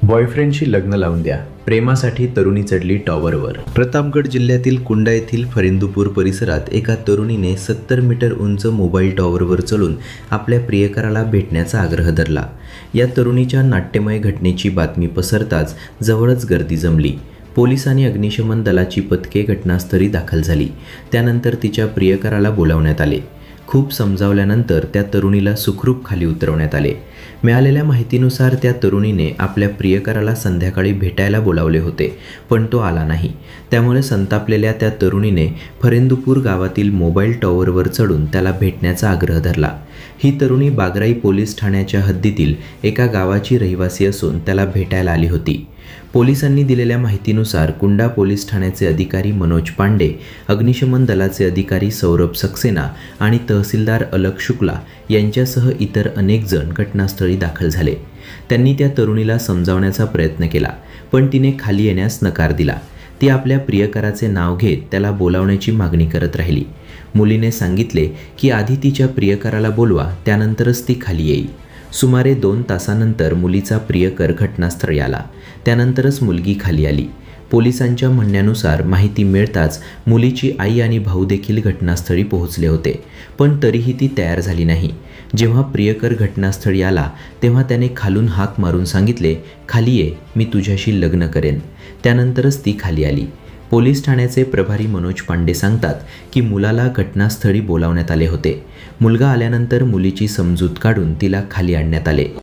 बॉयफ्रेंडशी लग्न लावून द्या, प्रेमासाठी तरुणी चढली टॉवरवर। प्रतापगड जिल्ह्यातील कुंडा येथील फरिंदपूर परिसरात एका तरुणीने 70 मीटर उंच मोबाईल टॉवरवर चढून आपल्या प्रियकराला भेटण्याचा आग्रह धरला। या तरुणीच्या नाट्यमय घटनेची बातमी पसरताच जवळच गर्दी जमली। पोलीस आणि अग्निशमन दलाची पथके घटनास्थळी दाखल झाली। त्यानंतर तिच्या प्रियकराला बोलावण्यात आले। खूप समजावल्यानंतर त्या तरुणीला सुखरूप खाली उतरवण्यात आले। मिळालेल्या माहितीनुसार त्या तरुणीने आपल्या प्रियकराला संध्याकाळी भेटायला बोलावले होते, पण तो आला नाही। त्यामुळे संतापलेल्या त्या तरुणीने फरिंदपूर गावातील मोबाईल टॉवरवर चढून त्याला भेटण्याचा आग्रह धरला। ही तरुणी बागराई पोलीस ठाण्याच्या हद्दीतील एका गावाची रहिवासी असून त्याला भेटायला आली होती। पोलिसांनी दिलेल्या माहितीनुसार कुंडा पोलीस ठाण्याचे अधिकारी मनोज पांडे, अग्निशमन दलाचे अधिकारी सौरभ सक्सेना आणि तहसीलदार अलक शुक्ला यांच्यासह इतर अनेक जण घटनास्थळी दाखल झाले। त्यांनी त्या तरुणीला समजावण्याचा प्रयत्न केला, पण तिने खाली येण्यास नकार दिला। ती आपल्या प्रियकराचे नाव घेत त्याला बोलावण्याची मागणी करत राहिली। मुलीने सांगितले की आधी तिच्या प्रियकराला बोलवा, त्यानंतरच ती खाली येईल। सुमारे 2 तासानंतर मुलीचा प्रियकर घटनास्थळी आला। त्यानंतरच मुलगी खाली आली। पोलिसांच्या म्हणण्यानुसार माहिती मिळताच मुलीची आई आणि भाऊ देखील घटनास्थळी पोहोचले होते, पण तरीही ती तयार झाली नाही। जेव्हा प्रियकर घटनास्थळी आला तेव्हा त्याने खालून हाक मारून सांगितले, खाली ये, मी तुझ्याशी लग्न करेन। त्यानंतरच ती खाली आली। पोलीस ठाण्याचे प्रभारी मनोज पांडे सांगतात की मुलाला घटनास्थळी बोलावण्यात आले होते। मुलगा आल्यानंतर मुलीची समजूत काढून तिला खाली आणण्यात आले।